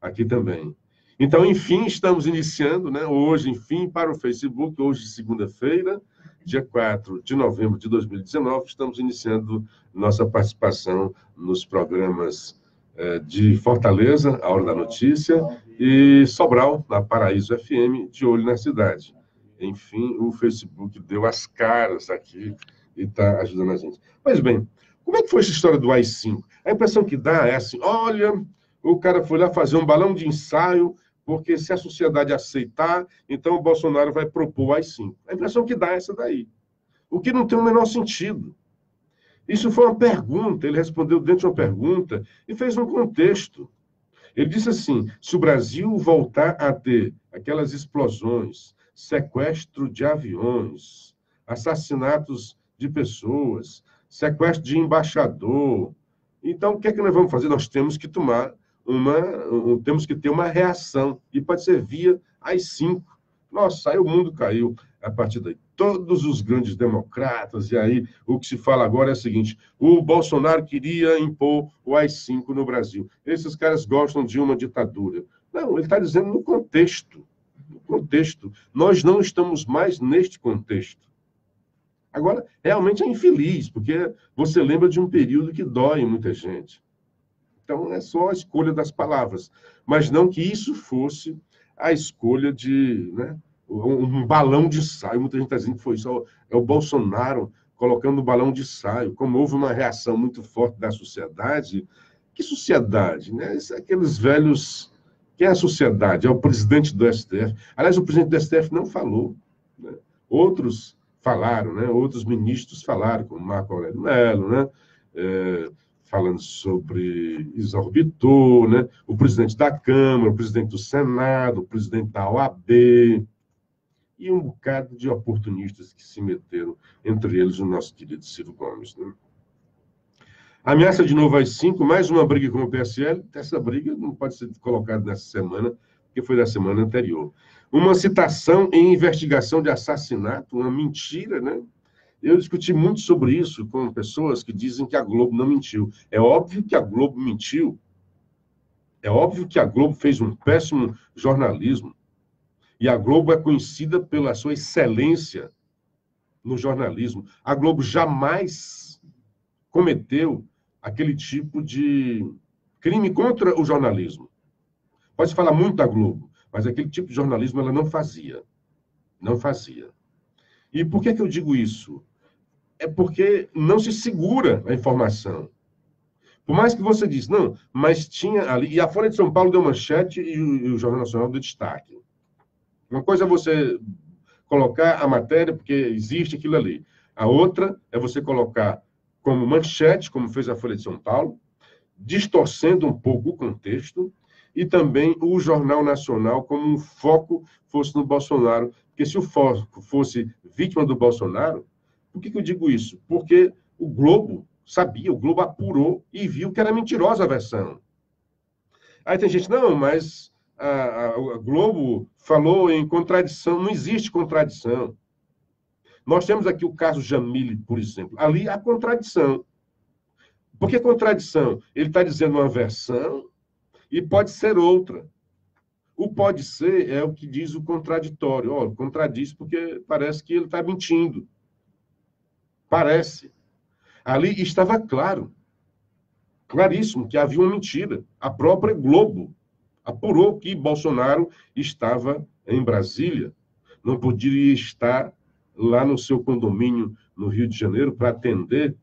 aqui também. Então, enfim, estamos iniciando, né, hoje, enfim, para o Facebook, hoje, segunda-feira, dia 4 de novembro de 2019, estamos iniciando nossa participação nos programas de Fortaleza, a Hora da Notícia, e Sobral, na Paraíso FM, de Olho na Cidade. Enfim, o Facebook deu as caras aqui e está ajudando a gente. Pois bem, como é que foi essa história do AI-5? A impressão que dá é assim, olha, o cara foi lá fazer um balão de ensaio, porque se a sociedade aceitar, então o Bolsonaro vai propor o AI-5. A impressão que dá é essa daí. O que não tem o menor sentido. Isso foi uma pergunta, ele respondeu dentro de uma pergunta e fez um contexto. Ele disse assim, se o Brasil voltar a ter aquelas explosões, sequestro de aviões, assassinatos de pessoas, sequestro de embaixador, então o que é que nós vamos fazer? Nós temos que temos que ter uma reação, e pode ser via AI-5. Nossa, aí o mundo caiu a partir daí. Todos os grandes democratas, e aí o que se fala agora é o seguinte, o Bolsonaro queria impor o AI-5 no Brasil. Esses caras gostam de uma ditadura. Não, ele está dizendo no contexto. No contexto. Nós não estamos mais neste contexto. Agora, realmente é infeliz, porque você lembra de um período que dói em muita gente. Então, é só a escolha das palavras. Mas não que isso fosse a escolha de, né, um balão de ensaio. Muita gente está dizendo que foi isso. É o Bolsonaro colocando o balão de ensaio. Como houve uma reação muito forte da sociedade. Que sociedade? Né? Aqueles velhos... Quem é a sociedade? É o presidente do STF. Aliás, o presidente do STF não falou. Né? Outros falaram, né? Outros ministros falaram, como Marco Aurélio Mello, né? Falando sobre exorbitor, né? O presidente da Câmara, o presidente do Senado, o presidente da OAB, e um bocado de oportunistas que se meteram, entre eles o nosso querido Ciro Gomes. Né? Ameaça de novo AI-5, mais uma briga com o PSL. Essa briga não pode ser colocada nessa semana, porque foi da semana anterior. Uma citação em investigação de assassinato, uma mentira, né? Eu discuti muito sobre isso com pessoas que dizem que a Globo não mentiu. É óbvio que a Globo mentiu. É óbvio que a Globo fez um péssimo jornalismo. E a Globo é conhecida pela sua excelência no jornalismo. A Globo jamais cometeu aquele tipo de crime contra o jornalismo. Pode falar muito da Globo, mas aquele tipo de jornalismo ela não fazia. Não fazia. E por que eu digo isso? É porque não se segura a informação. Por mais que você diz, não, mas tinha ali... E a Folha de São Paulo deu manchete e o Jornal Nacional deu destaque. Uma coisa é você colocar a matéria porque existe aquilo ali. A outra é você colocar como manchete, como fez a Folha de São Paulo, distorcendo um pouco o contexto, e também o Jornal Nacional como um foco fosse no Bolsonaro. Porque se o foco fosse vítima do Bolsonaro, por que eu digo isso? Porque o Globo sabia, o Globo apurou e viu que era mentirosa a versão. Aí tem gente, não, mas a Globo falou em contradição, não existe contradição. Nós temos aqui o caso Jamile, por exemplo. Ali há contradição. Por que contradição? Ele está dizendo uma versão e pode ser outra. O pode ser é o que diz o contraditório. Ó, contradiz porque parece que ele está mentindo. Parece. Ali estava claro, claríssimo, que havia uma mentira. A própria Globo apurou que Bolsonaro estava em Brasília. Não poderia estar lá no seu condomínio no Rio de Janeiro para atender.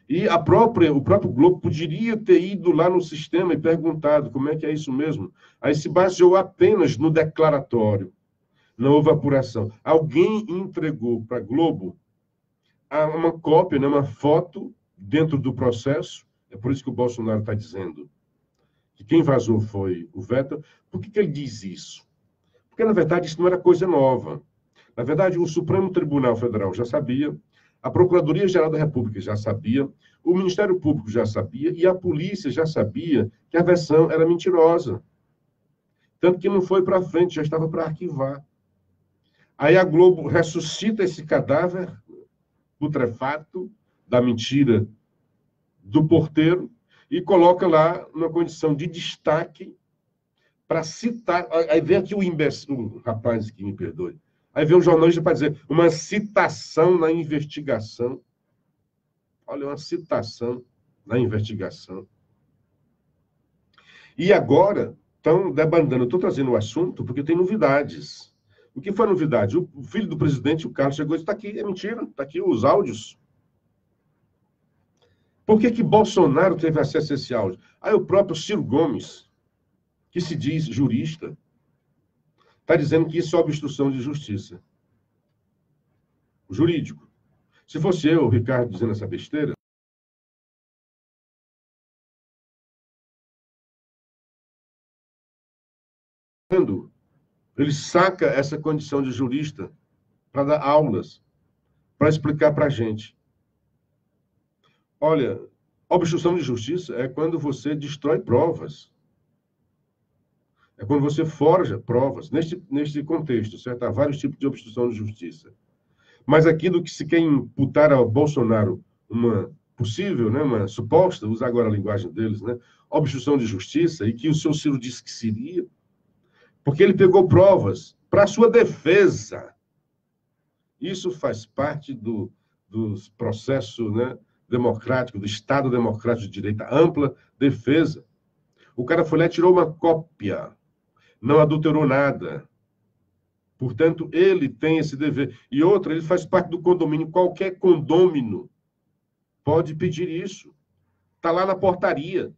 E o próprio Globo poderia ter ido lá no sistema e perguntado como é que é isso mesmo. Aí se baseou apenas no declaratório. Não houve apuração. Alguém entregou para a Globo uma cópia, né, uma foto dentro do processo. É por isso que o Bolsonaro está dizendo que quem vazou foi o Vettel. Por que ele diz isso? Porque, na verdade, isso não era coisa nova. Na verdade, o Supremo Tribunal Federal já sabia, a Procuradoria-Geral da República já sabia, o Ministério Público já sabia e a polícia já sabia que a versão era mentirosa. Tanto que não foi para frente, já estava para arquivar. Aí a Globo ressuscita esse cadáver putrefato da mentira do porteiro e coloca lá uma condição de destaque para citar. Aí vem aqui o imbecil, o rapaz que me perdoe. Aí vem um jornalista para dizer uma citação na investigação. Olha, uma citação na investigação. E agora estão debandando. Estou trazendo o assunto porque tem novidades. O que foi novidade? O filho do presidente, o Carlos, chegou e disse: está aqui, é mentira, está aqui os áudios. Por que Bolsonaro teve acesso a esse áudio? Aí o próprio Ciro Gomes, que se diz jurista, está dizendo que isso é obstrução de justiça. Jurídico. Se fosse eu, o Ricardo, dizendo essa besteira, ele saca essa condição de jurista para dar aulas, para explicar para a gente. Olha, obstrução de justiça é quando você destrói provas. É quando você forja provas. Neste contexto, certo? Há vários tipos de obstrução de justiça. Mas aquilo que se quer imputar ao Bolsonaro uma possível, né, uma suposta, usar agora a linguagem deles, né, obstrução de justiça, e que o seu Ciro disse que seria, porque ele pegou provas para a sua defesa. Isso faz parte do processo, né, democrático, do Estado democrático de direito, ampla defesa. O cara foi lá e tirou uma cópia, não adulterou nada. Portanto, ele tem esse dever. E outra, ele faz parte do condomínio. Qualquer condômino pode pedir isso. Está lá na portaria.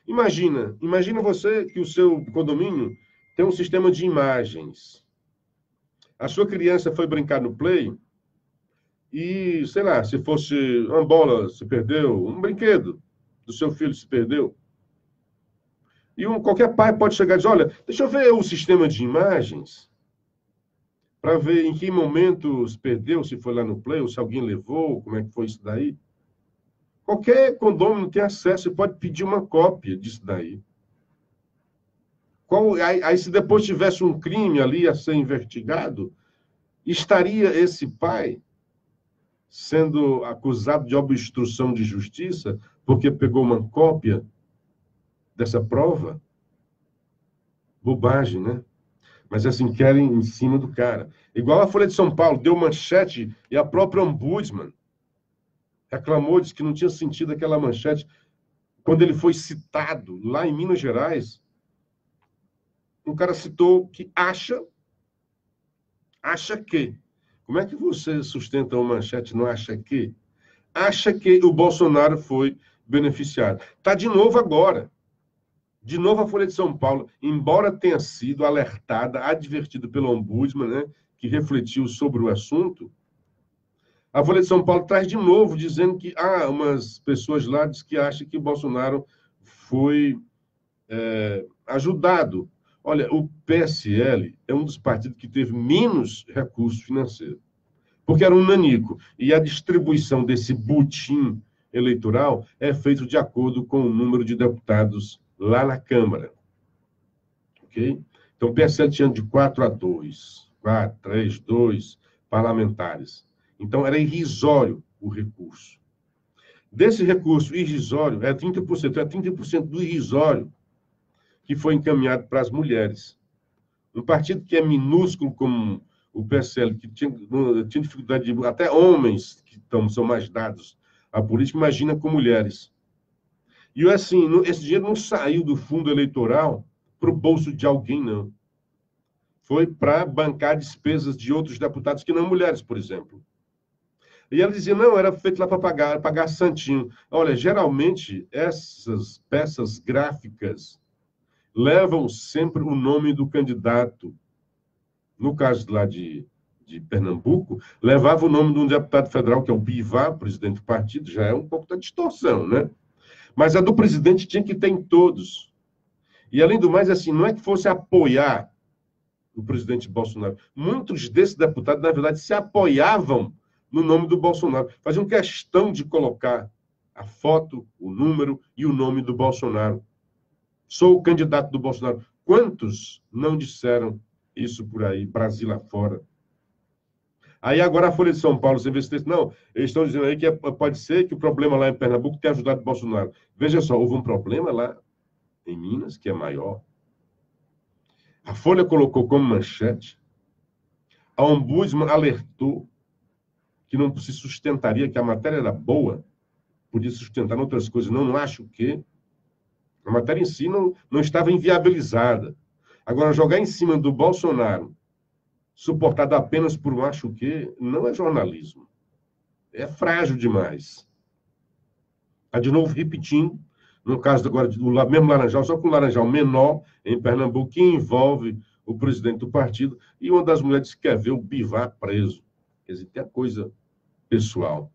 Imagina você que o seu condomínio tem um sistema de imagens. A sua criança foi brincar no play e, sei lá, se fosse uma bola se perdeu, um brinquedo do seu filho se perdeu. E qualquer pai pode chegar e dizer: olha, deixa eu ver o sistema de imagens para ver em que momento se perdeu, se foi lá no play, ou se alguém levou, como é que foi isso daí. Qualquer condômino tem acesso e pode pedir uma cópia disso daí. Aí, se depois tivesse um crime ali a ser investigado, estaria esse pai sendo acusado de obstrução de justiça porque pegou uma cópia dessa prova? Bobagem, né? Mas assim, querem em cima do cara. Igual a Folha de São Paulo, deu manchete e a própria ombudsman reclamou, disse que não tinha sentido aquela manchete. Quando ele foi citado lá em Minas Gerais, o cara citou que acha que. Como é que você sustenta uma manchete não acha que? Acha que o Bolsonaro foi beneficiado. Está de novo agora. De novo a Folha de São Paulo, embora tenha sido alertada, advertida pelo ombudsman, né, que refletiu sobre o assunto, a Folha de São Paulo traz de novo, dizendo que umas pessoas lá diz que acham que o Bolsonaro foi ajudado. Olha, o PSL é um dos partidos que teve menos recurso financeiro, porque era um nanico. E a distribuição desse butim eleitoral é feito de acordo com o número de deputados lá na Câmara. Ok? Então, o PSL tinha de 4-2, 4, 3, 2 parlamentares. Então, era irrisório o recurso. Desse recurso irrisório, é 30% do irrisório que foi encaminhado para as mulheres. Um partido que é minúsculo como o PSL, que tinha dificuldade de... Até homens que são mais dados à política, imagina com mulheres. E assim, esse dinheiro não saiu do fundo eleitoral para o bolso de alguém, não. Foi para bancar despesas de outros deputados que não mulheres, por exemplo. E ela dizia, não, era feito lá para pagar santinho. Olha, geralmente, essas peças gráficas levam sempre o nome do candidato. No caso lá de Pernambuco, levava o nome de um deputado federal, que é o Bivar, presidente do partido, já é um pouco da distorção, né? Mas a do presidente tinha que ter em todos. E, além do mais, assim, não é que fosse apoiar o presidente Bolsonaro. Muitos desses deputados, na verdade, se apoiavam no nome do Bolsonaro. Faziam questão de colocar a foto, o número e o nome do Bolsonaro. Sou o candidato do Bolsonaro. Quantos não disseram isso por aí, Brasil afora? Aí agora a Folha de São Paulo, você vê se não, eles estão dizendo aí que pode ser que o problema lá em Pernambuco tenha ajudado o Bolsonaro. Veja só, houve um problema lá em Minas, que é maior. A Folha colocou como manchete, a Ombudsman alertou que não se sustentaria, que a matéria era boa, podia sustentar outras coisas, não acho que a matéria em si não estava inviabilizada. Agora, jogar em cima do Bolsonaro, suportado apenas por um acho que, não é jornalismo. É frágil demais. Está de novo repetindo, no caso agora do mesmo Laranjal, só com o Laranjal menor, em Pernambuco, que envolve o presidente do partido, e uma das mulheres que quer ver o Bivar preso. Quer dizer, tem a coisa pessoal.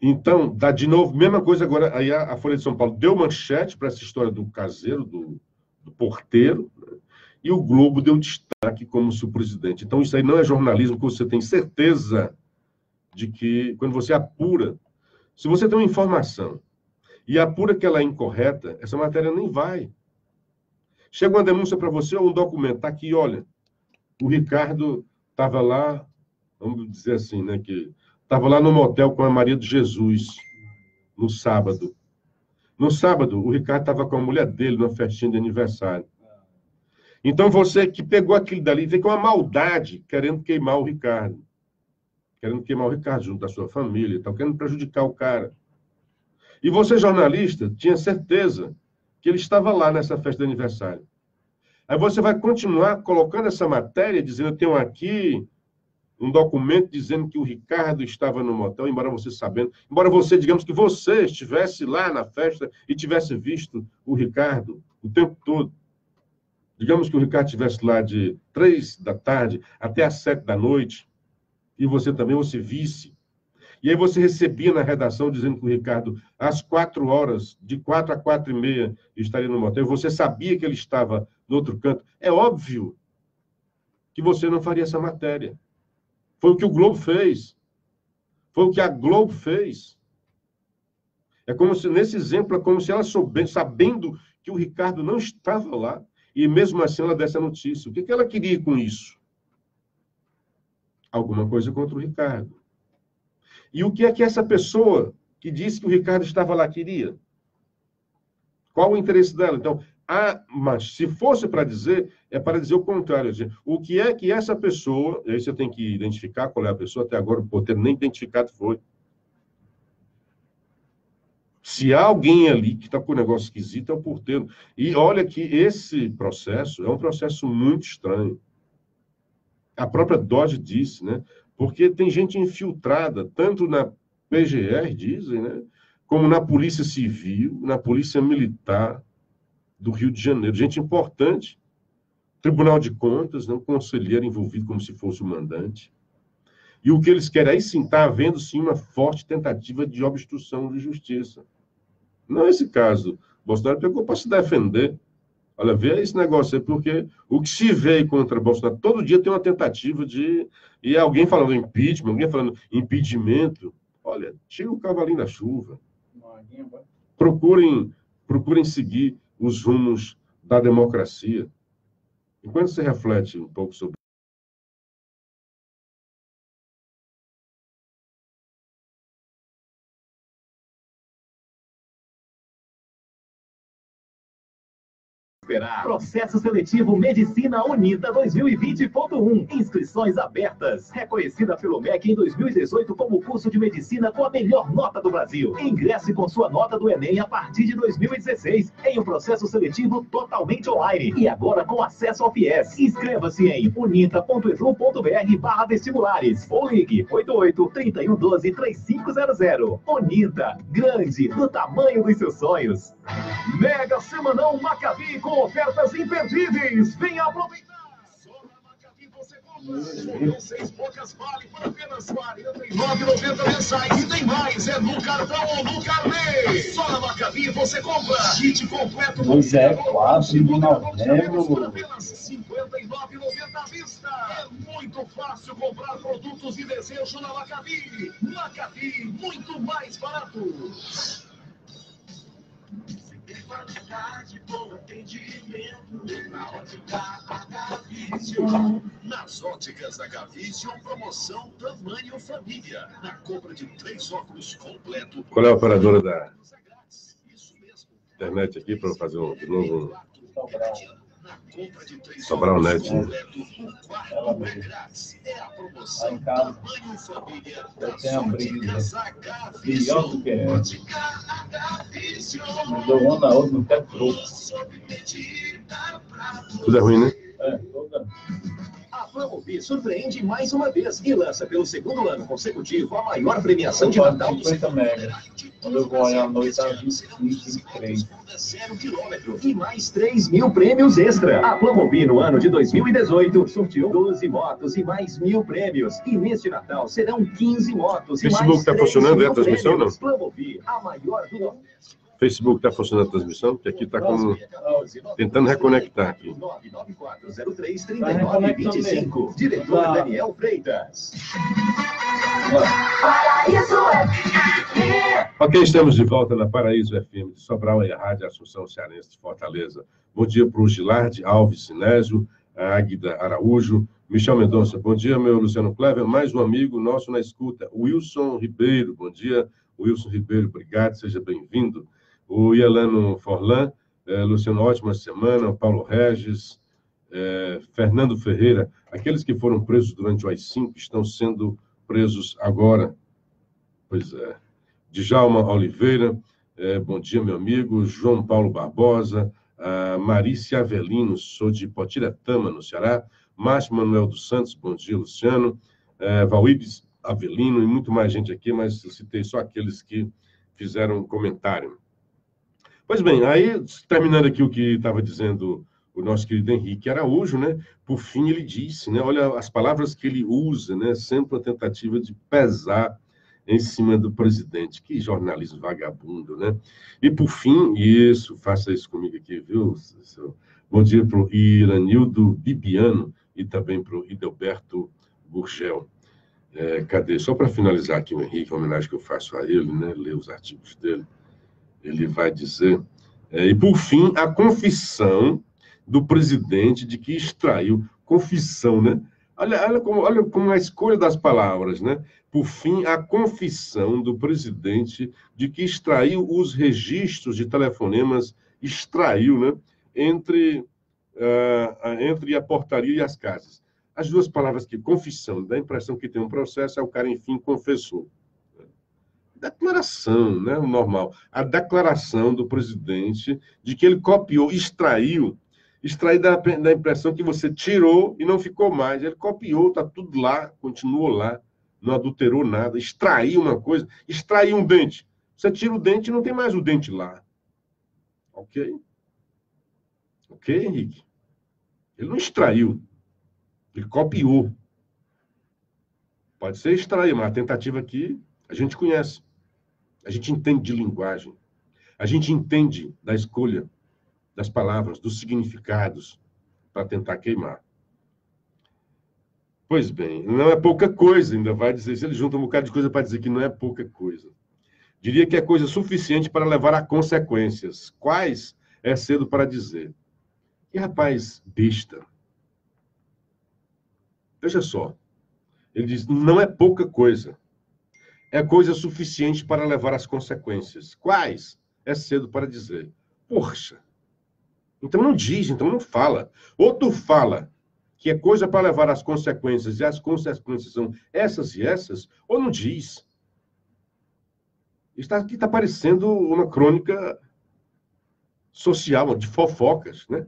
Então, dá de novo, mesma coisa agora, aí a Folha de São Paulo deu manchete para essa história do caseiro, do porteiro, né? E o Globo deu destaque como se o presidente. Então, isso aí não é jornalismo, que você tem certeza de que, quando você apura, se você tem uma informação e apura que ela é incorreta, essa matéria nem vai. Chega uma denúncia para você ou um documento, está aqui, olha, o Ricardo estava lá, vamos dizer assim, né, que estava lá no motel com a Maria de Jesus, no sábado. No sábado, o Ricardo estava com a mulher dele numa festinha de aniversário. Então, você que pegou aquilo dali, vê que é uma maldade querendo queimar o Ricardo. Querendo queimar o Ricardo junto da sua família e tal, querendo prejudicar o cara. E você, jornalista, tinha certeza que ele estava lá nessa festa de aniversário. Aí você vai continuar colocando essa matéria, dizendo, eu tenho aqui um documento dizendo que o Ricardo estava no motel, embora você sabendo, embora você, digamos que você estivesse lá na festa e tivesse visto o Ricardo o tempo todo. Digamos que o Ricardo estivesse lá de 3 da tarde até às 7 da noite, e você também, você visse. E aí você recebia na redação dizendo que o Ricardo, às 4 horas, de 4 a 4 e meia, estaria no motel, e você sabia que ele estava no outro canto. É óbvio que você não faria essa matéria. Foi o que o Globo fez. Foi o que a Globo fez. É como se, nesse exemplo, é como se ela soubesse, sabendo que o Ricardo não estava lá, e mesmo assim ela desse a notícia. O que ela queria com isso? Alguma coisa contra o Ricardo. E o que é que essa pessoa que disse que o Ricardo estava lá queria? Qual o interesse dela? Então, mas se fosse para dizer, é para dizer o contrário. O que é que essa pessoa, aí você tem que identificar qual é a pessoa, até agora o porteiro nem identificado foi. Se há alguém ali que está com um negócio esquisito, é o porteiro. E olha que esse processo é um processo muito estranho. A própria Dodge disse, né? Porque tem gente infiltrada, tanto na PGR, dizem, né? Como na Polícia Civil, na Polícia Militar do Rio de Janeiro. Gente importante. Tribunal de Contas, né? Um conselheiro envolvido como se fosse o mandante. E o que eles querem aí sim, está havendo sim uma forte tentativa de obstrução de justiça. Não é esse caso. Bolsonaro pegou para se defender. Olha, vê esse negócio aí, porque o que se vê contra Bolsonaro, todo dia tem uma tentativa de... E alguém falando impeachment, alguém falando impedimento. Olha, tira o cavalinho da chuva. Procurem seguir os rumos da democracia. Enquanto você reflete um pouco sobre Processo Seletivo Medicina Unida 2020.1. Inscrições abertas. Reconhecida pelo MEC em 2018 como curso de medicina com a melhor nota do Brasil. Ingresse com sua nota do Enem a partir de 2016 em um processo seletivo totalmente online e agora com acesso ao FIES. Inscreva-se em unita.edu.br/vestibulares ou ligue 88-3112-3500. Unita, grande, do tamanho dos seus sonhos. Mega Semanão Maccabi com ofertas imperdíveis. Venha aproveitar. Só na Maccabi você compra. 6 bocas vale por apenas R$ 49,90 mensais. E tem mais, é no cartão ou no carnê. Só na Maccabi você compra. Kit completo. Pois é, 4 de novembro. Por apenas R$ 59,90 à vista. É muito fácil comprar produtos de desejo na Maccabi. Maccabi, muito mais barato. Nas óticas Agavision, promoção tamanho família. Na compra de 3 óculos completo. Qual é a operadora da internet aqui para fazer de novo? Sobral Net. Lá em casa, eu tenho a briga pior do que essa. Me dou uma na outra, não quero troco. Tudo é ruim, né? É, toda. A Promovi surpreende mais uma vez e lança pelo segundo ano consecutivo a maior premiação Eu de pago Natal do 50 mega. Quando eu vou olhar à noite, às 25, 23. 0 km e mais 3.000 prêmios extra. A Promovi no ano de 2018 sorteou 12 motos e mais 1.000 prêmios. E neste Natal serão 15 motos e mais Facebook está funcionando, é a transmissão, não? Promovi, a maior do Nordeste. Facebook está funcionando a transmissão, porque aqui está como tentando reconectar aqui. 994033925. Diretor Daniel Freitas. Ok, estamos de volta na Paraíso FM de Sobral e a Rádio Assunção Cearense de Fortaleza. Bom dia para o Gilardi Alves Sinésio, a Águida Araújo, Michel Mendonça. Bom dia, meu Luciano Clever. Mais um amigo nosso na escuta, Wilson Ribeiro. Bom dia, Wilson Ribeiro. Obrigado, seja bem-vindo. O Ielano Forlan, Luciano, ótima semana. Paulo Regis, Fernando Ferreira. Aqueles que foram presos durante o AI-5 estão sendo presos agora. Pois é. Djalma Oliveira, bom dia, meu amigo. João Paulo Barbosa, Marícia Avelino, sou de Potiretama, no Ceará. Márcio Manuel dos Santos, bom dia, Luciano. Valídes Avelino e muito mais gente aqui, mas eu citei só aqueles que fizeram um comentário. Pois bem, aí, terminando aqui o que estava dizendo o nosso querido Henrique Araújo, né? Por fim, ele disse, né? Olha as palavras que ele usa, né? Sempre uma tentativa de pesar em cima do presidente. Que jornalismo vagabundo, né? E, por fim, isso, faça isso comigo aqui, viu? Bom dia para o Iranildo Bibiano e também para o Idelberto Gurgel. Cadê? Só para finalizar aqui o Henrique, a homenagem que eu faço a ele, né? Ler os artigos dele. Ele vai dizer... e, por fim, a confissão do presidente de que extraiu... Confissão, né? Olha como a escolha das palavras, né? Por fim, a confissão do presidente de que extraiu os registros de telefonemas, extraiu, né? Entre a portaria e as casas. As duas palavras que confissão, dá a impressão que tem um processo, o cara, enfim, confessou. Declaração, né? Normal. A declaração do presidente de que ele copiou, extraiu da impressão que você tirou e não ficou mais. Ele copiou, está tudo lá, continuou lá, não adulterou nada, extraiu uma coisa, extraiu um dente. Você tira o dente e não tem mais o dente lá. Ok? Ok, Henrique? Ele não extraiu, ele copiou. Pode ser extrair, mas a tentativa aqui a gente conhece. A gente entende de linguagem. A gente entende da escolha das palavras, dos significados, para tentar queimar. Pois bem, não é pouca coisa, ainda vai dizer, se ele junta um bocado de coisa para dizer que não é pouca coisa. Diria que é coisa suficiente para levar a consequências. Quais é cedo para dizer? E rapaz, besta. Veja só, ele diz, não é pouca coisa. É coisa suficiente para levar as consequências. Quais? É cedo para dizer. Poxa, então não diz, então não fala. Ou tu fala que é coisa para levar as consequências, e as consequências são essas e essas, ou não diz. Aqui está parecendo uma crônica social, de fofocas, né?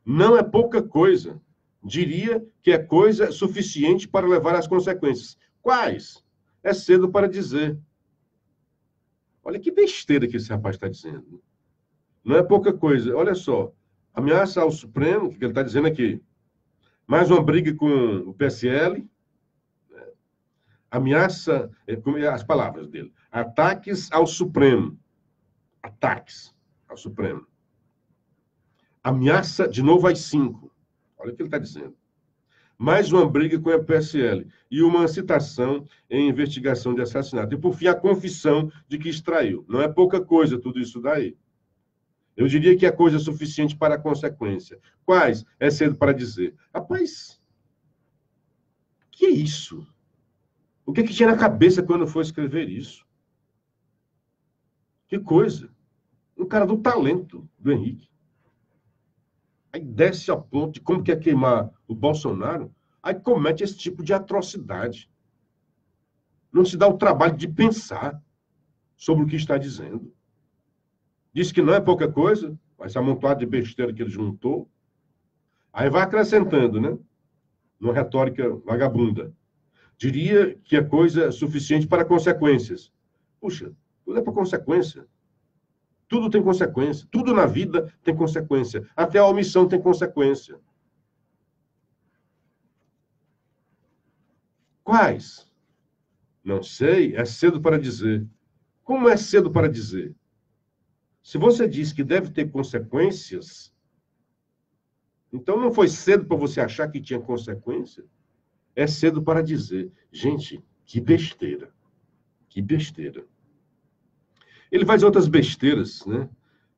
Não é pouca coisa. Diria que é coisa suficiente para levar as consequências. Quais? É cedo para dizer. Olha que besteira que esse rapaz está dizendo. Não é pouca coisa. Olha só. Ameaça ao Supremo, o que ele está dizendo aqui? Mais uma briga com o PSL. Ameaça, as palavras dele. Ataques ao Supremo. Ataques ao Supremo. Ameaça de novo às 5. Olha o que ele está dizendo. Mais uma briga com a PSL e uma citação em investigação de assassinato. E, por fim, a confissão de que extraiu. Não é pouca coisa tudo isso daí. Eu diria que é coisa suficiente para a consequência. Quais? É cedo para dizer. Rapaz, que é isso? O que tinha na cabeça quando foi escrever isso? Que coisa. Um cara do talento do Henrique. Aí desce ao ponto de como quer queimar o Bolsonaro, aí comete esse tipo de atrocidade. Não se dá o trabalho de pensar sobre o que está dizendo. Diz que não é pouca coisa, esse amontoado de besteira que ele juntou. Aí vai acrescentando, né? Numa retórica vagabunda. Diria que é coisa suficiente para consequências. Puxa, tudo é para consequência. Tudo tem consequência. Tudo na vida tem consequência. Até a omissão tem consequência. Quais? Não sei, é cedo para dizer. Como é cedo para dizer? Se você diz que deve ter consequências, então não foi cedo para você achar que tinha consequência? É cedo para dizer. Gente, que besteira. Que besteira. Ele faz outras besteiras, né?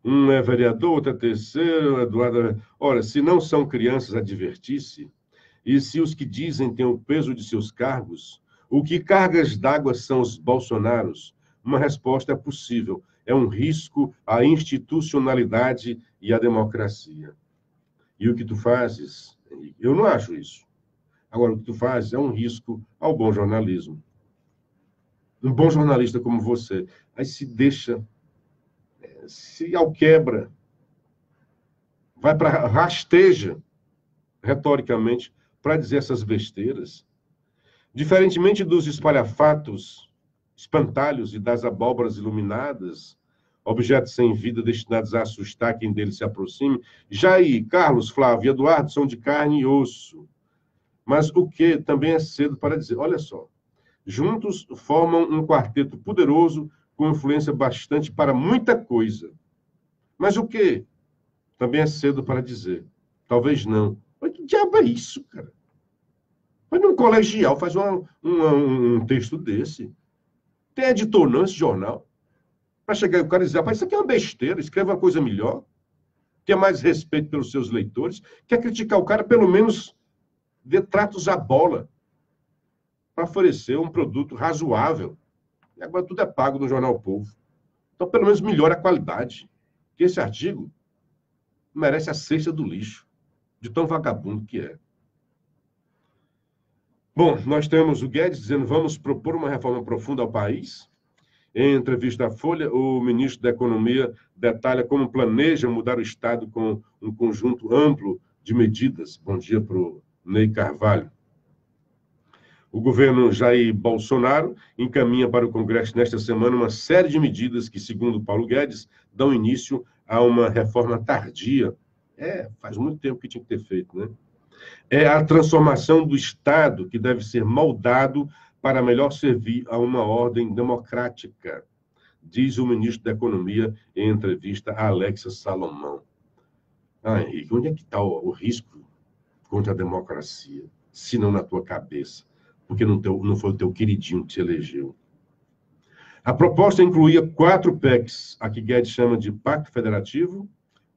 Um é vereador, outro é terceiro, Eduardo... Ora, se não são crianças, advertisse. E se os que dizem têm o peso de seus cargos, o que cargas d'água são os bolsonaros? Uma resposta é possível. É um risco à institucionalidade e à democracia. E o que tu fazes? Eu não acho isso. Agora, o que tu fazes é um risco ao bom jornalismo. Um bom jornalista como você, aí se deixa, se alquebra, vai para rasteja, retoricamente, para dizer essas besteiras. Diferentemente dos espalhafatos, espantalhos e das abóboras iluminadas, objetos sem vida destinados a assustar quem dele se aproxime, Jair, Carlos, Flávio e Eduardo são de carne e osso. Mas o que também é cedo para dizer, olha só, juntos formam um quarteto poderoso com influência bastante para muita coisa. Mas o que? Também é cedo para dizer. Talvez não. Mas que diabo é isso, cara? Mas num colegial faz um texto desse. Tem editor não esse jornal? Para chegar o cara e dizer, rapaz, isso aqui é uma besteira, escreva uma coisa melhor. Tenha mais respeito pelos seus leitores. Quer criticar o cara, pelo menos dê tratos à bola para oferecer um produto razoável. E agora tudo é pago no Jornal Povo. Então, pelo menos, melhore a qualidade. Que esse artigo merece a cesta do lixo, de tão vagabundo que é. Bom, nós temos o Guedes dizendo vamos propor uma reforma profunda ao país. Em entrevista à Folha, o ministro da Economia detalha como planeja mudar o Estado com um conjunto amplo de medidas. Bom dia para o Ney Carvalho. O governo Jair Bolsonaro encaminha para o Congresso nesta semana uma série de medidas que, segundo Paulo Guedes, dão início a uma reforma tardia. Faz muito tempo que tinha que ter feito, né? É a transformação do Estado que deve ser moldado para melhor servir a uma ordem democrática, diz o ministro da Economia em entrevista a Alexa Salomão. Henrique, onde é que está o risco contra a democracia, se não na tua cabeça? Porque não foi o teu queridinho que te elegeu. A proposta incluía 4 PECs, a que Guedes chama de Pacto Federativo,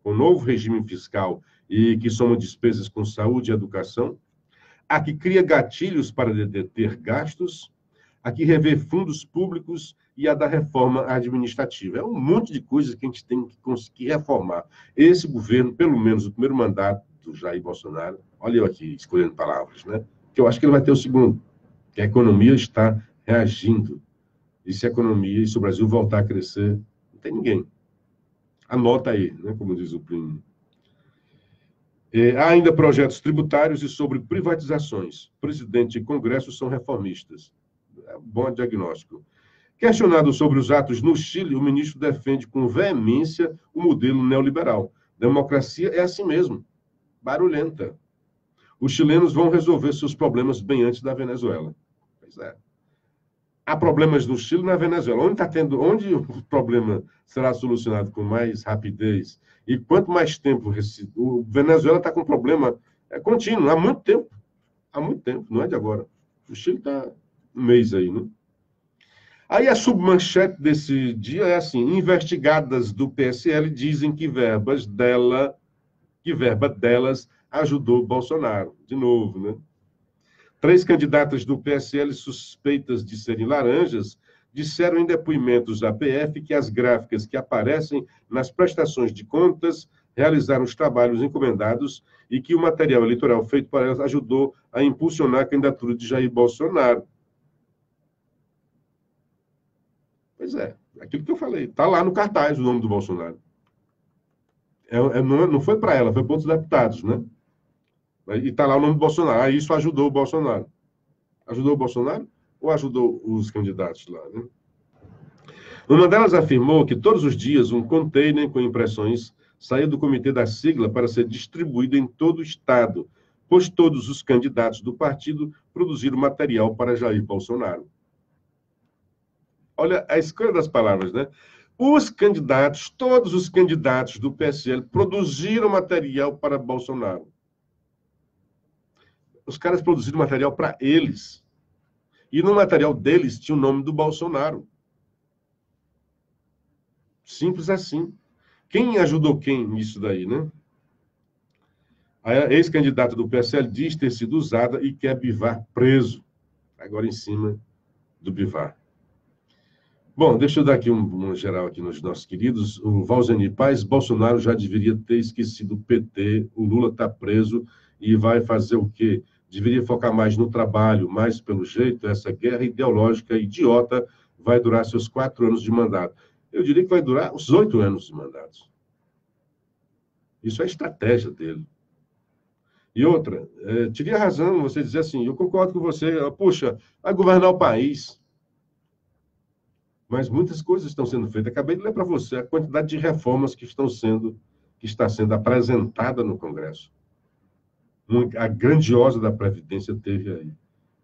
com novo regime fiscal e que soma despesas com saúde e educação, a que cria gatilhos para deter gastos, a que revê fundos públicos e a da reforma administrativa. É um monte de coisas que a gente tem que conseguir reformar. Esse governo, pelo menos o primeiro mandato do Jair Bolsonaro, olha eu aqui escolhendo palavras, né? Que eu acho que ele vai ter o segundo, que a economia está reagindo. E se a economia, e se o Brasil voltar a crescer, não tem ninguém. Anota aí, né? Como diz o Plínio. Há ainda projetos tributários e sobre privatizações. Presidente e Congresso são reformistas. Bom diagnóstico. Questionado sobre os atos no Chile, o ministro defende com veemência o modelo neoliberal. Democracia é assim mesmo, barulhenta. Os chilenos vão resolver seus problemas bem antes da Venezuela. Pois é. Há problemas no Chile e na Venezuela. Onde o problema será solucionado com mais rapidez? E quanto mais tempo... O Venezuela está com problema contínuo, há muito tempo. Há muito tempo, não é de agora. O Chile está um mês aí, né? Aí a submanchete desse dia é assim: investigadas do PSL dizem que verba delas ajudou Bolsonaro. De novo, né? 3 candidatas do PSL suspeitas de serem laranjas disseram em depoimentos à PF que as gráficas que aparecem nas prestações de contas realizaram os trabalhos encomendados e que o material eleitoral feito por elas ajudou a impulsionar a candidatura de Jair Bolsonaro. Pois é, aquilo que eu falei. Está lá no cartaz o nome do Bolsonaro. Não foi para ela, foi para outros deputados, né? E está lá o nome do Bolsonaro. Aí isso ajudou o Bolsonaro. Ajudou o Bolsonaro ou ajudou os candidatos lá, né? Uma delas afirmou que todos os dias um container com impressões saía do comitê da sigla para ser distribuído em todo o estado, pois todos os candidatos do partido produziram material para Jair Bolsonaro. Olha a escolha das palavras, né? Os candidatos, todos os candidatos do PSL produziram material para Bolsonaro. Os caras produziram material para eles. E no material deles tinha o nome do Bolsonaro. Simples assim. Quem ajudou quem nisso daí, né? A ex-candidata do PSL diz ter sido usada e quer Bivar preso. Agora em cima do Bivar. Bom, deixa eu dar aqui um geral aqui nos nossos queridos. O Valzenir Paz, Bolsonaro já deveria ter esquecido o PT, o Lula está preso e vai fazer o quê? Deveria focar mais no trabalho, mas, pelo jeito, essa guerra ideológica idiota vai durar seus 4 anos de mandato. Eu diria que vai durar os 8 anos de mandato. Isso é a estratégia dele. E outra, teria razão você dizer assim, eu concordo com você, puxa, vai governar o país. Mas muitas coisas estão sendo feitas. Acabei de ler para você a quantidade de reformas que está sendo apresentada no Congresso. A grandiosa da Previdência teve aí.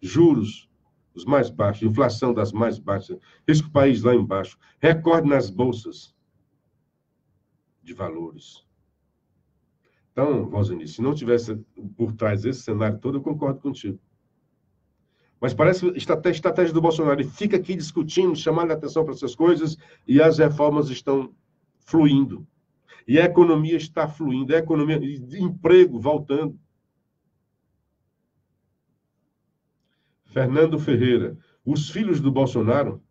Juros, os mais baixos, inflação das mais baixas, risco país lá embaixo, recorde nas bolsas de valores. Então, Valzenir, se não tivesse por trás esse cenário todo, eu concordo contigo. Mas parece que a estratégia do Bolsonaro, ele fica aqui discutindo, chamando a atenção para essas coisas, e as reformas estão fluindo. E a economia está fluindo, a economia, emprego voltando. Fernando Ferreira, os filhos do Bolsonaro,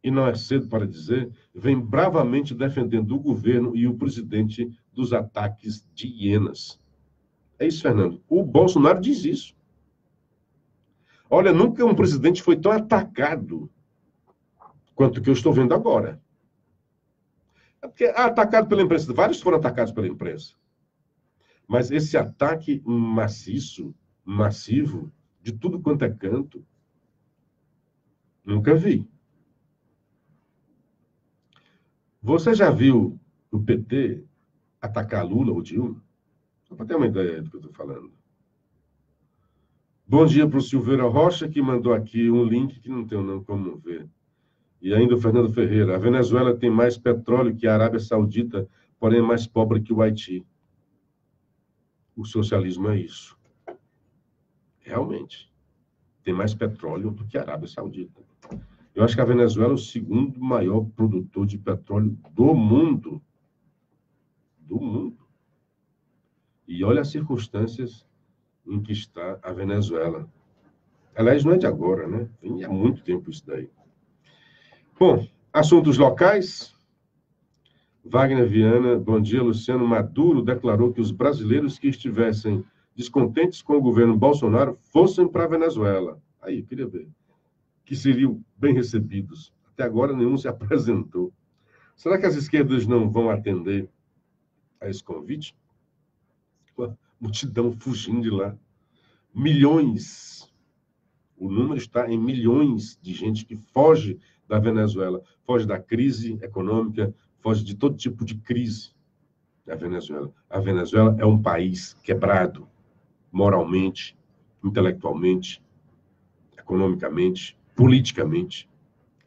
e não é cedo para dizer, vêm bravamente defendendo o governo e o presidente dos ataques de hienas. É isso, Fernando. O Bolsonaro diz isso. Olha, nunca um presidente foi tão atacado quanto o que eu estou vendo agora. É porque atacado pela imprensa, vários foram atacados pela imprensa. Mas esse ataque maciço, massivo, de tudo quanto é canto, nunca vi. Você já viu o PT atacar Lula ou Dilma? Só para ter uma ideia do que eu estou falando. Bom dia para o Silveira Rocha, que mandou aqui um link que não tem como ver. E ainda o Fernando Ferreira. A Venezuela tem mais petróleo que a Arábia Saudita, porém é mais pobre que o Haiti. O socialismo é isso. Realmente. Tem mais petróleo do que a Arábia Saudita. Eu acho que a Venezuela é o segundo maior produtor de petróleo do mundo. Do mundo. E olha as circunstâncias em que está a Venezuela. Aliás, não é de agora, né? Tem há muito tempo isso daí. Bom, assuntos locais. Wagner Viana, bom dia, Luciano. Maduro declarou que os brasileiros que estivessem descontentes com o governo Bolsonaro fossem para a Venezuela. Aí, eu queria ver. Que seriam bem recebidos. Até agora, nenhum se apresentou. Será que as esquerdas não vão atender a esse convite? Multidão fugindo de lá. Milhões. O número está em milhões de gente que foge da Venezuela, foge da crise econômica, foge de todo tipo de crise da Venezuela. A Venezuela é um país quebrado, moralmente, intelectualmente, economicamente, politicamente.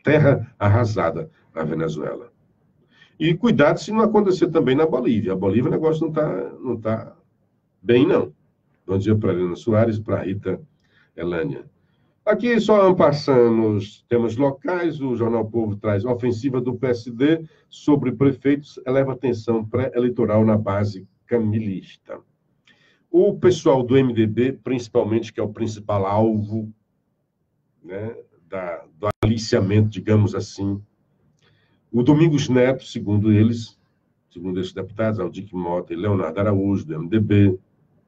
Terra arrasada na Venezuela. E cuidado se não acontecer também na Bolívia. A Bolívia o negócio não tá bem, não. Bom dia para a Helena Soares, para a Rita Elânia. Aqui, só passando os temas locais, o Jornal Povo traz ofensiva do PSD sobre prefeitos eleva tensão pré-eleitoral na base camilista. O pessoal do MDB, principalmente, que é o principal alvo, né, do aliciamento, digamos assim, o Domingos Neto, segundo esses deputados, Aldir Mota e Leonardo Araújo, do MDB,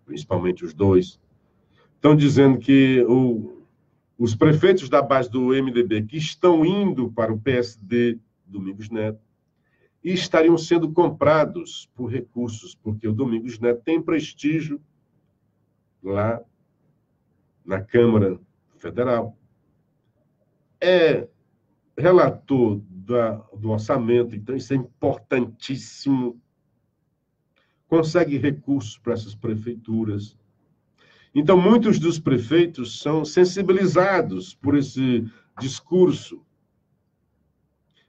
principalmente os dois, estão dizendo que os prefeitos da base do MDB que estão indo para o PSD, Domingos Neto, estariam sendo comprados por recursos, porque o Domingos Neto tem prestígio lá na Câmara Federal. É relator do orçamento, então isso é importantíssimo. Consegue recursos para essas prefeituras. Então, muitos dos prefeitos são sensibilizados por esse discurso.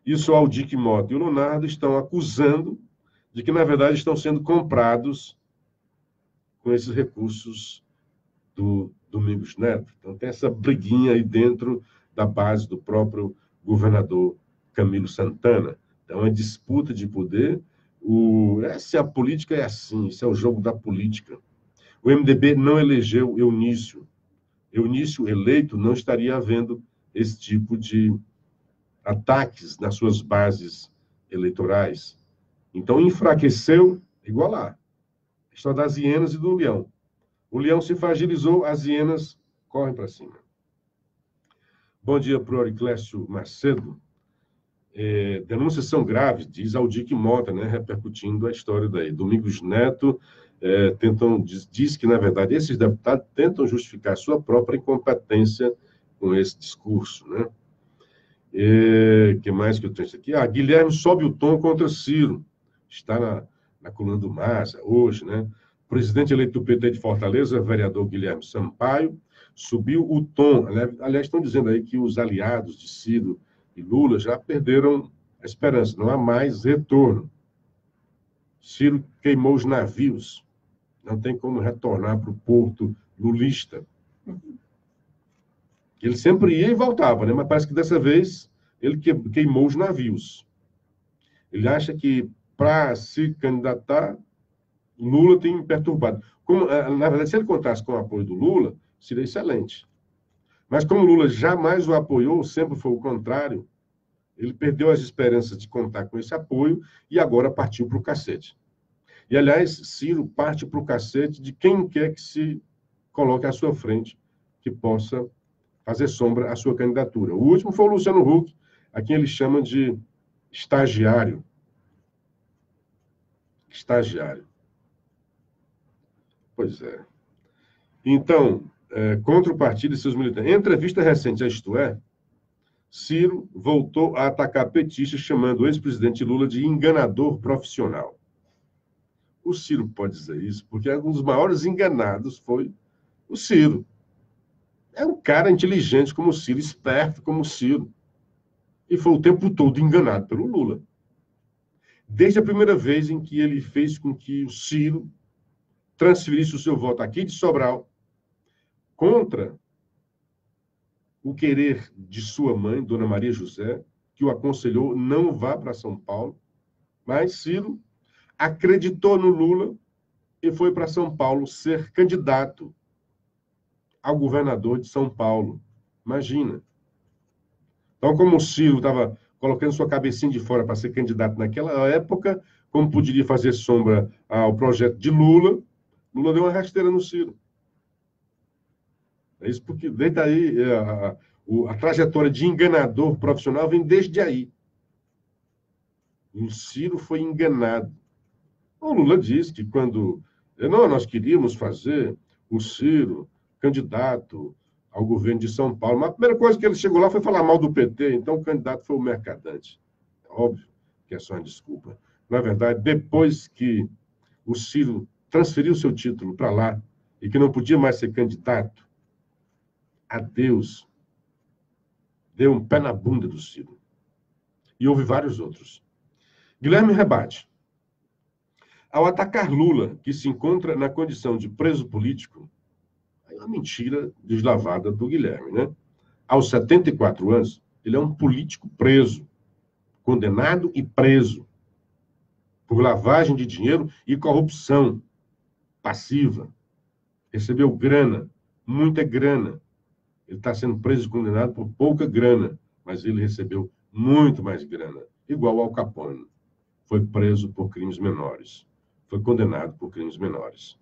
Isso o Aldir Mota e o Leonardo estão acusando de que, na verdade, estão sendo comprados com esses recursos do Domingos Neto. Então, tem essa briguinha aí dentro da base do próprio governador Camilo Santana. Então, é uma disputa de poder. A política é assim, isso é o jogo da política. O MDB não elegeu Eunício. Eunício eleito, não estaria havendo esse tipo de ataques nas suas bases eleitorais. Então, enfraqueceu, igual lá. A história das hienas e do leão. O leão se fragilizou, as hienas correm para cima. Bom dia para o Auriclésio Macedo. Denúncias são graves, diz Aldir Mota, né, repercutindo a história daí. Domingos Neto diz que, na verdade, esses deputados tentam justificar sua própria incompetência com esse discurso, né? Que mais que eu tenho aqui? Guilherme sobe o tom contra Ciro. Está na coluna do Massa, hoje, né? O presidente eleito do PT de Fortaleza, vereador Guilherme Sampaio, subiu o tom. Aliás, estão dizendo aí que os aliados de Ciro e Lula já perderam a esperança, não há mais retorno. Ciro queimou os navios, não tem como retornar para o porto lulista. Ele sempre ia e voltava, né? Mas parece que dessa vez ele queimou os navios. Ele acha que, para se candidatar, Lula tem perturbado. Na verdade, se ele contasse com o apoio do Lula, seria excelente. Mas como Lula jamais o apoiou, sempre foi o contrário, ele perdeu as esperanças de contar com esse apoio e agora partiu para o cacete. E, aliás, Ciro parte para o cacete de quem quer que se coloque à sua frente, que possa fazer sombra à sua candidatura. O último foi o Luciano Huck, a quem ele chama de estagiário. Estagiário. Pois é. Então, contra o partido e seus militantes. Em entrevista recente a Isto É, Ciro voltou a atacar petistas, chamando o ex-presidente Lula de enganador profissional. O Ciro pode dizer isso, porque um dos maiores enganados foi o Ciro. É um cara inteligente como o Ciro, esperto como o Ciro. E foi o tempo todo enganado pelo Lula. Desde a primeira vez em que ele fez com que o Ciro transferisse o seu voto aqui de Sobral contra o querer de sua mãe, Dona Maria José, que o aconselhou não vá para São Paulo, mas Ciro acreditou no Lula e foi para São Paulo ser candidato ao governador de São Paulo. Imagina. Então, como o Ciro estava colocando sua cabecinha de fora para ser candidato naquela época, como poderia fazer sombra ao projeto de Lula, Lula deu uma rasteira no Ciro. É isso porque, desde aí, a trajetória de enganador profissional vem desde aí. O Ciro foi enganado. O Lula disse que quando nós queríamos fazer o Ciro candidato ao governo de São Paulo, mas a primeira coisa que ele chegou lá foi falar mal do PT, então o candidato foi o Mercadante. É óbvio que é só uma desculpa. Na verdade, depois que o Ciro transferiu seu título para lá e que não podia mais ser candidato, adeus, deu um pé na bunda do Ciro. E houve vários outros. Guilherme rebate. Ao atacar Lula, que se encontra na condição de preso político, é uma mentira deslavada do Guilherme, né? aos 74 anos, ele é um político preso, condenado e preso por lavagem de dinheiro e corrupção passiva. Recebeu grana, muita grana. Ele está sendo preso e condenado por pouca grana, mas ele recebeu muito mais grana, igual ao Capone. Foi preso por crimes menores. Foi condenado por crimes menores.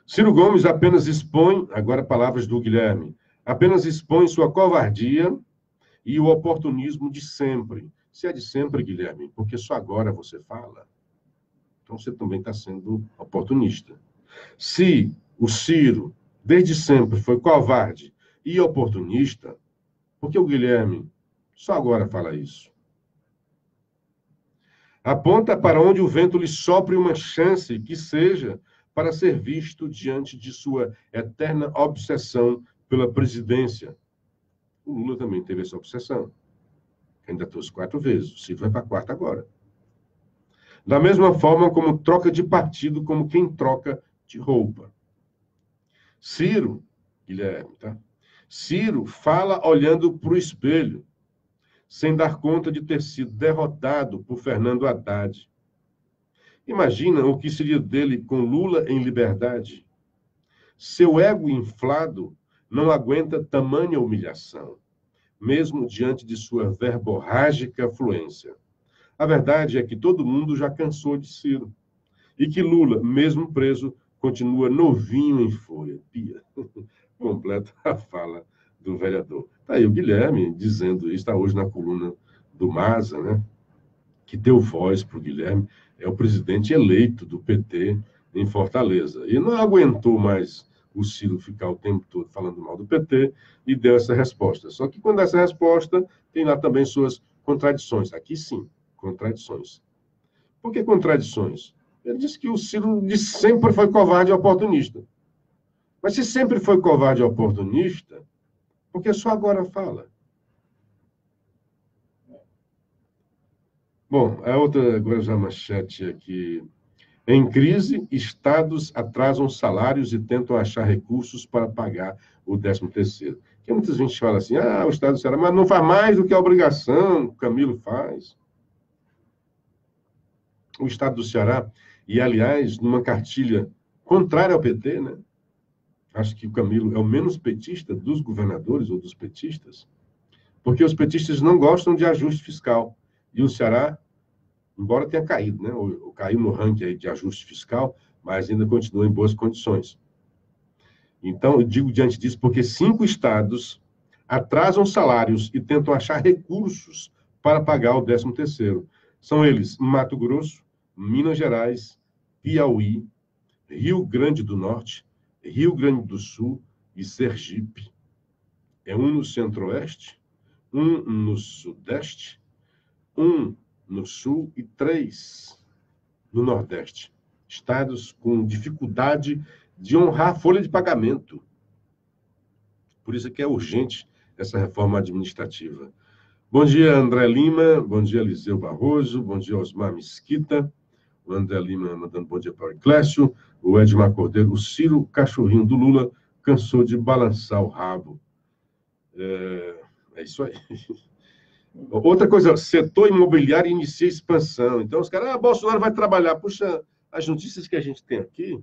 Ciro Gomes apenas expõe, agora palavras do Guilherme, apenas expõe sua covardia e o oportunismo de sempre. Se é de sempre, Guilherme, porque só agora você fala. Então você também está sendo oportunista. Se o Ciro, desde sempre, foi covarde e oportunista, por que o Guilherme só agora fala isso? Aponta para onde o vento lhe sopre uma chance que seja para ser visto diante de sua eterna obsessão pela presidência. O Lula também teve essa obsessão. Candidatou-se 4 vezes. O Ciro vai para a 4ª agora. Da mesma forma como troca de partido, como quem troca de roupa. Ciro, Guilherme, tá? Ciro fala olhando para o espelho, sem dar conta de ter sido derrotado por Fernando Haddad. Imagina o que seria dele com Lula em liberdade. Seu ego inflado não aguenta tamanha humilhação, mesmo diante de sua verborrágica fluência. A verdade é que todo mundo já cansou de Ciro. E que Lula, mesmo preso, continua novinho em folha. Pia. Completa a fala do vereador. Está aí o Guilherme dizendo isso, está hoje na coluna do Maza, né? Que deu voz para o Guilherme, é o presidente eleito do PT em Fortaleza. E não aguentou mais o Ciro ficar o tempo todo falando mal do PT e deu essa resposta. Só que quando essa resposta tem lá também suas contradições. Aqui sim, contradições. Por que contradições? Ele disse que o Ciro de sempre foi covarde e oportunista. Mas se sempre foi covarde e oportunista, por que só agora fala? Bom, a outra, agora já manchete aqui. Em crise, estados atrasam salários e tentam achar recursos para pagar o 13º. Que muita gente fala assim, o Estado do Ceará, mas não faz mais do que a obrigação, o Camilo faz. O Estado do Ceará, e aliás, numa cartilha contrária ao PT, né? Acho que o Camilo é o menos petista dos governadores ou dos petistas, porque os petistas não gostam de ajuste fiscal. E o Ceará, embora tenha caído, né? Ou caiu no ranking aí de ajuste fiscal, mas ainda continua em boas condições. Então, eu digo diante disso porque 5 estados atrasam salários e tentam achar recursos para pagar o 13º. São eles Mato Grosso, Minas Gerais, Piauí, Rio Grande do Norte, Rio Grande do Sul e Sergipe. É um no Centro-Oeste, um no Sudeste, um no Sul e 3 no Nordeste. Estados com dificuldade de honrar a folha de pagamento. Por isso é que é urgente essa reforma administrativa. Bom dia, André Lima. Bom dia, Eliseu Barroso. Bom dia, Osmar Mesquita. O André Lima mandando bom dia para o Eclécio. O Edmar Cordeiro. O Ciro, cachorrinho do Lula, cansou de balançar o rabo. É isso aí. Outra coisa, setor imobiliário inicia expansão. Então, os caras, Bolsonaro vai trabalhar. Puxa, as notícias que a gente tem aqui,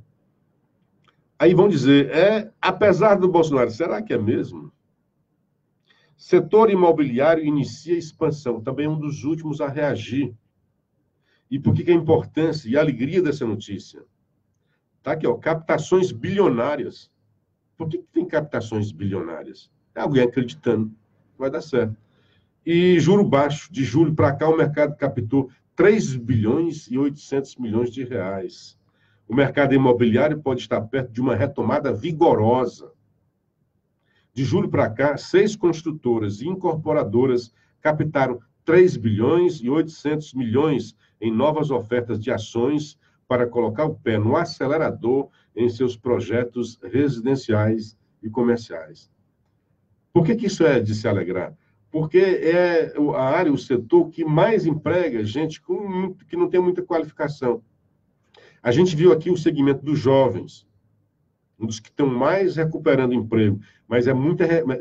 aí vão dizer, apesar do Bolsonaro, será que é mesmo? Setor imobiliário inicia expansão, também um dos últimos a reagir. E por que a importância e a alegria dessa notícia? Tá aqui, ó, captações bilionárias. Por que tem captações bilionárias? É alguém acreditando, vai dar certo. E juro baixo, de julho para cá, o mercado captou 3 bilhões e 800 milhões de reais. O mercado imobiliário pode estar perto de uma retomada vigorosa. De julho para cá, 6 construtoras e incorporadoras captaram 3 bilhões e 800 milhões em novas ofertas de ações para colocar o pé no acelerador em seus projetos residenciais e comerciais. Por que isso é de se alegrar? Porque é a área, o setor que mais emprega gente que não tem muita qualificação. A gente viu aqui o segmento dos jovens. um dos que estão mais recuperando emprego, mas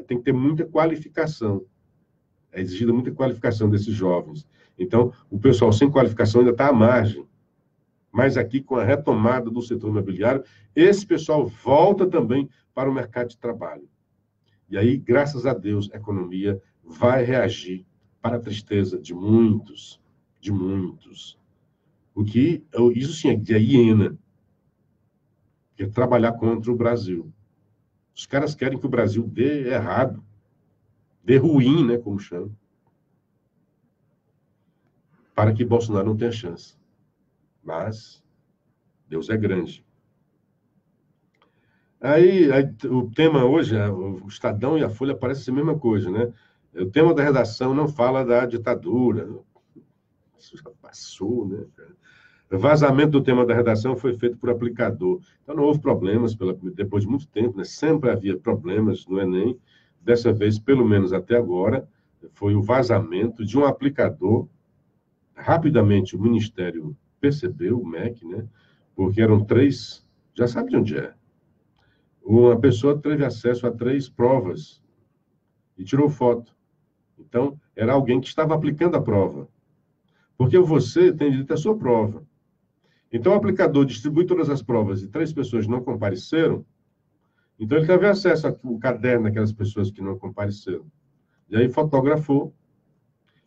tem que ter muita qualificação. É exigida muita qualificação desses jovens. Então, o pessoal sem qualificação ainda está à margem. Mas aqui, com a retomada do setor imobiliário, esse pessoal volta também para o mercado de trabalho. E aí, graças a Deus, a economia vai reagir para a tristeza de muitos, de muitos. Isso sim é de hiena, que é trabalhar contra o Brasil. Os caras querem que o Brasil dê errado, dê ruim, né, como chama, para que Bolsonaro não tenha chance. Mas Deus é grande. Aí o tema hoje, o Estadão e a Folha parecem ser a mesma coisa, né? O tema da redação não fala da ditadura. Isso já passou, né, cara? O vazamento do tema da redação foi feito por aplicador. Então, não houve problemas depois de muito tempo, né? Sempre havia problemas no Enem. Dessa vez, pelo menos até agora, foi o vazamento de um aplicador. Rapidamente, o Ministério percebeu, o MEC, né? Porque eram 3, já sabe de onde é. Uma pessoa teve acesso a 3 provas e tirou foto. Então, era alguém que estava aplicando a prova. Porque você tem direito à sua prova. Então, o aplicador distribui todas as provas e 3 pessoas não compareceram, então ele teve acesso ao caderno daquelas pessoas que não compareceram. E aí fotografou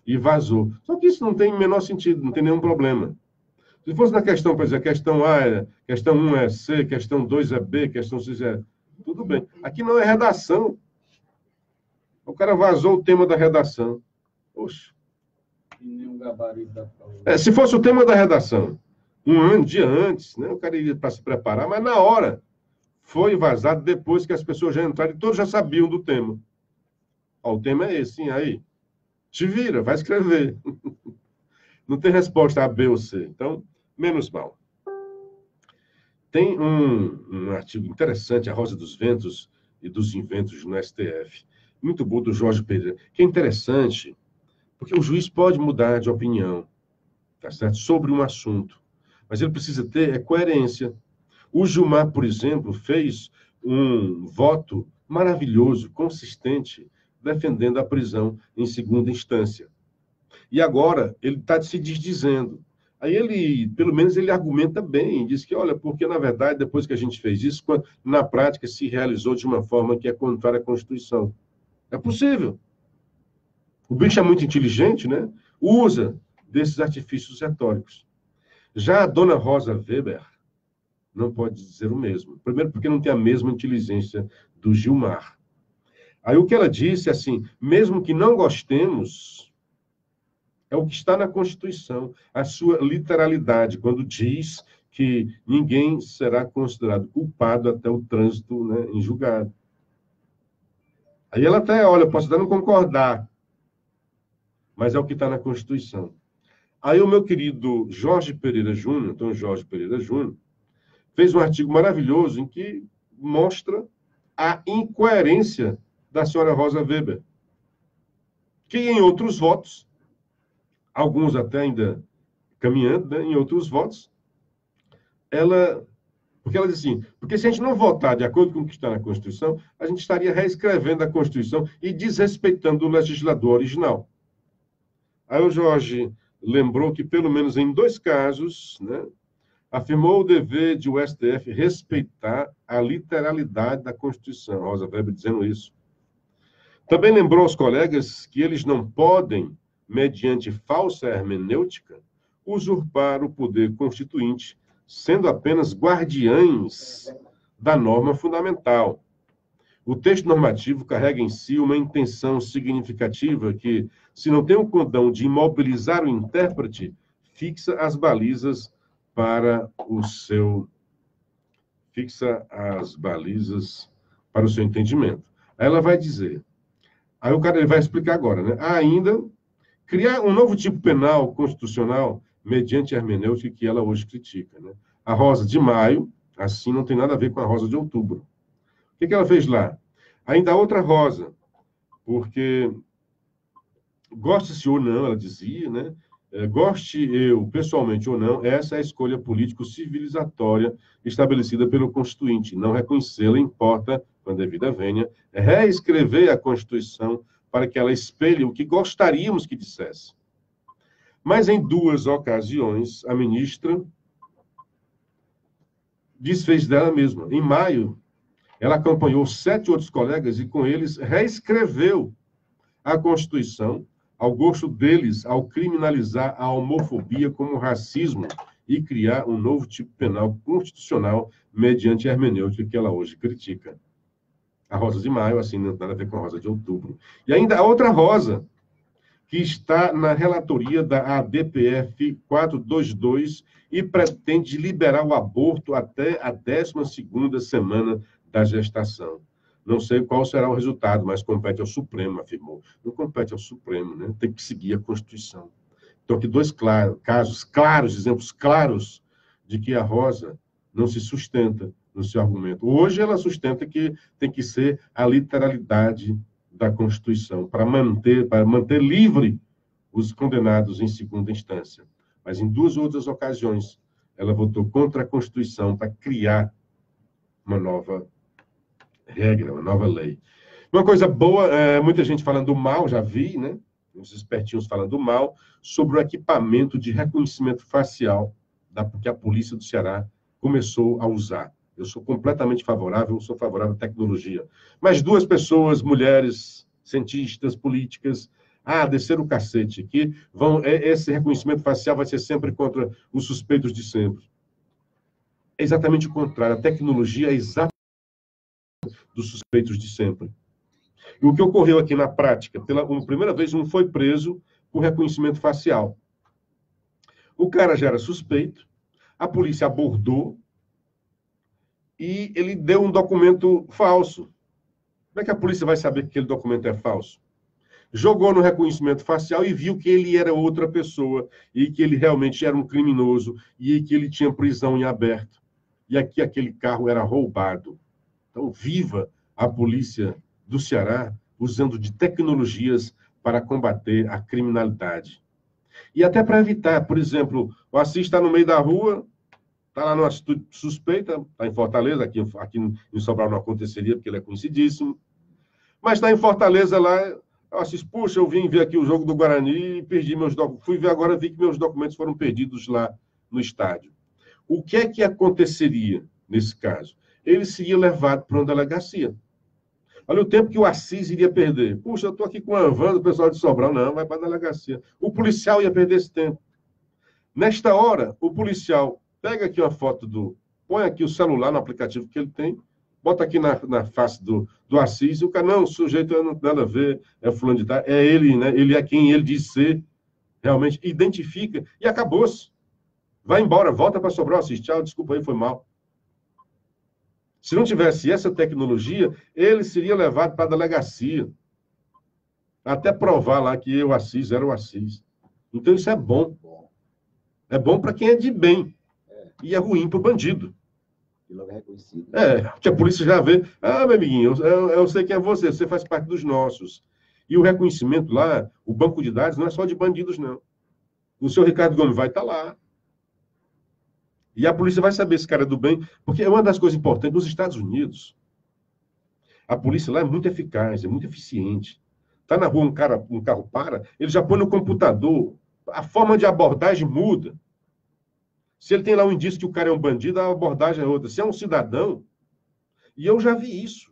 e vazou. Só que isso não tem o menor sentido, não tem nenhum problema. Se fosse na questão, por exemplo, questão A, questão 1 é C, questão 2 é B, questão 6 é... Tudo bem. Aqui não é redação. O cara vazou o tema da redação. Poxa. E nenhum gabarito da prova. Se fosse o tema da redação, um dia antes, né, o cara iria para se preparar, mas na hora foi vazado depois que as pessoas já entraram e todos já sabiam do tema. Ó, o tema é esse, sim, aí. Te vira, vai escrever. Não tem resposta A, B ou C. Então, menos mal. Tem um artigo interessante, A Rosa dos Ventos e dos Inventos no STF. Muito bom, do Jorge Pereira. Que é interessante, porque o juiz pode mudar de opinião, tá certo? Sobre um assunto. Mas ele precisa ter coerência. O Gilmar, por exemplo, fez um voto maravilhoso, consistente, defendendo a prisão em segunda instância. E agora ele está se desdizendo. Aí ele, pelo menos, ele argumenta bem, diz que, olha, porque, na verdade, depois que a gente fez isso, na prática se realizou de uma forma que é contrária à Constituição. É possível. O bicho é muito inteligente, né? Usa desses artifícios retóricos. Já a dona Rosa Weber não pode dizer o mesmo. Primeiro, porque não tem a mesma inteligência do Gilmar. Aí o que ela disse, assim, mesmo que não gostemos, é o que está na Constituição, a sua literalidade, quando diz que ninguém será considerado culpado até o trânsito, né, em julgado. Aí ela até, olha, posso até não concordar, mas é o que está na Constituição. Aí o meu querido Jorge Pereira Júnior, então Jorge Pereira Júnior, fez um artigo maravilhoso em que mostra a incoerência da senhora Rosa Weber, que em outros votos, alguns até ainda caminhando, né, em outros votos, porque ela diz assim, porque se a gente não votar de acordo com o que está na Constituição, a gente estaria reescrevendo a Constituição e desrespeitando o legislador original. Aí o Jorge lembrou que, pelo menos em 2 casos, né, afirmou o dever de o STF respeitar a literalidade da Constituição. Rosa Weber dizendo isso. Também lembrou aos colegas que eles não podem, mediante falsa hermenêutica, usurpar o poder constituinte, sendo apenas guardiães da norma fundamental. O texto normativo carrega em si uma intenção significativa que, se não tem o condão de imobilizar o intérprete, fixa as balizas para o seu entendimento. Aí ela vai dizer, aí o cara ele vai explicar agora, né? Ainda criar um novo tipo penal constitucional mediante a hermenêutica que ela hoje critica, né? A Rosa de Maio, assim, não tem nada a ver com a Rosa de Outubro. O que ela fez lá? Ainda há outra Rosa, porque gosta-se ou não, ela dizia, né? Goste eu, pessoalmente ou não, essa é a escolha político-civilizatória estabelecida pelo Constituinte. Não reconhecê-la importa, quando a vida venha, reescrever a Constituição para que ela espelhe o que gostaríamos que dissesse. Mas em 2 ocasiões, a ministra desfez dela mesma. Em maio, ela acompanhou 7 outros colegas e, com eles, reescreveu a Constituição ao gosto deles, ao criminalizar a homofobia como racismo e criar um novo tipo penal constitucional mediante a hermenêutica que ela hoje critica. A Rosa de Maio, assim, não tem nada a ver com a Rosa de Outubro. E ainda a outra Rosa, que está na relatoria da ADPF 422 e pretende liberar o aborto até a 12ª semana da gestação. Não sei qual será o resultado, mas compete ao Supremo, afirmou. Não compete ao Supremo, né? Tem que seguir a Constituição. Então, aqui 2 casos claros, exemplos claros de que a Rosa não se sustenta no seu argumento. Hoje ela sustenta que tem que ser a literalidade da Constituição, para manter livre os condenados em segunda instância. Mas em 2 outras ocasiões, ela votou contra a Constituição para criar uma nova regra, uma nova lei. Uma coisa boa, muita gente falando mal, já vi, né? Uns espertinhos falando mal, sobre o equipamento de reconhecimento facial que a polícia do Ceará começou a usar. Eu sou completamente favorável, sou favorável à tecnologia. Mas 2 pessoas, mulheres, cientistas, políticas, descer o cacete, que esse reconhecimento facial vai ser sempre contra os suspeitos de sempre. É exatamente o contrário. A tecnologia é exatamente dos suspeitos de sempre. E o que ocorreu aqui na prática? Pela primeira vez, um foi preso por reconhecimento facial. O cara já era suspeito, a polícia abordou e ele deu um documento falso. Como é que a polícia vai saber que aquele documento é falso? Jogou no reconhecimento facial e viu que ele era outra pessoa e que ele realmente era um criminoso e que ele tinha prisão em aberto. E aqui aquele carro era roubado. Então, viva a polícia do Ceará usando de tecnologias para combater a criminalidade. E até para evitar, por exemplo, o Assis está no meio da rua, está lá numa atitude suspeita, está em Fortaleza, aqui em Sobral não aconteceria, porque ele é conhecidíssimo, mas está em Fortaleza lá, eu Assis, puxa, eu vim ver aqui o jogo do Guarani e perdi meus documentos. Fui ver agora, vi que meus documentos foram perdidos lá no estádio. O que é que aconteceria nesse caso? Ele seria levado para uma delegacia. Olha o tempo que o Assis iria perder. Puxa, eu estou aqui com a van do pessoal de Sobral. Não, vai para a delegacia. O policial ia perder esse tempo. Nesta hora, o policial pega aqui uma foto põe aqui o celular no aplicativo que ele tem, bota aqui na face do Assis, e o cara, não, o sujeito não tem nada a ver, é fulano de tal, é ele, né? Ele é quem ele diz ser, realmente, identifica, e acabou-se. Vai embora, volta para Sobral, Assis, tchau, desculpa aí, foi mal. Se não tivesse essa tecnologia, ele seria levado para a delegacia, até provar lá que o Assis era o Assis. Então, isso é bom. É bom para quem é de bem, e é ruim para o bandido. E logo é reconhecido. Que a polícia já vê. Meu amiguinho, eu sei quem é você faz parte dos nossos. E o reconhecimento lá, o banco de dados, não é só de bandidos, não. O senhor Ricardo Gomes vai estar lá. E a polícia vai saber se cara é do bem, porque é uma das coisas importantes. Nos Estados Unidos, a polícia lá é muito eficaz, é muito eficiente. Está na rua, um carro para, ele já põe no computador, a forma de abordagem muda. Se ele tem lá um indício que o cara é um bandido, a abordagem é outra. Se é um cidadão, e eu já vi isso,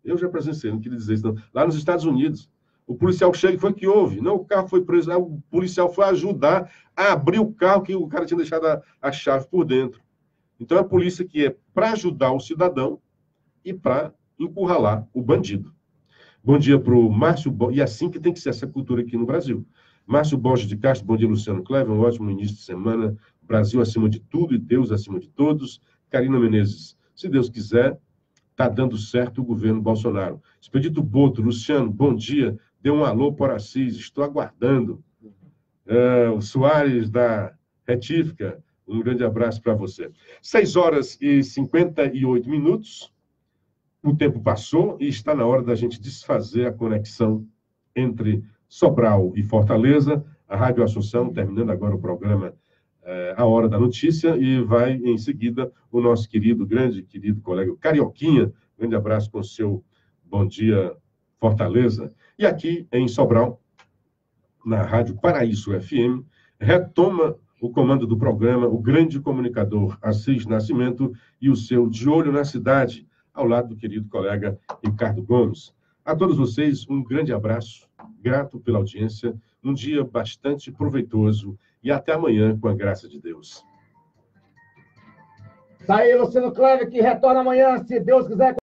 eu já presenciei, não queria dizer isso, não. Lá nos Estados Unidos, o policial chega e foi que houve. Não, o carro foi preso, o policial foi ajudar a abrir o carro que o cara tinha deixado a chave por dentro. Então, é a polícia que é para ajudar o cidadão e para encurralar o bandido. Bom dia para o Márcio, e assim que tem que ser essa cultura aqui no Brasil. Márcio Borges de Castro, bom dia, Luciano Clever, um ótimo início de semana. Brasil acima de tudo e Deus acima de todos. Karina Menezes, se Deus quiser, está dando certo o governo Bolsonaro. Expedito Boto, Luciano, bom dia. Dê um alô para Assis, estou aguardando. O Soares da Retífica, um grande abraço para você. 6h58. O tempo passou e está na hora da gente desfazer a conexão entre Sobral e Fortaleza. a Rádio Assunção, terminando agora o programa A Hora da Notícia, e vai em seguida o nosso grande querido colega Carioquinha. Grande abraço com o seu Bom Dia Fortaleza. E aqui em Sobral, na Rádio Paraíso FM, retoma o comando do programa o grande comunicador Assis Nascimento e o seu De Olho na Cidade, ao lado do querido colega Ricardo Gomes. A todos vocês, um grande abraço, grato pela audiência, um dia bastante proveitoso e até amanhã, com a graça de Deus. Tá aí, Luciano Cleber, que retorna amanhã, se Deus quiser.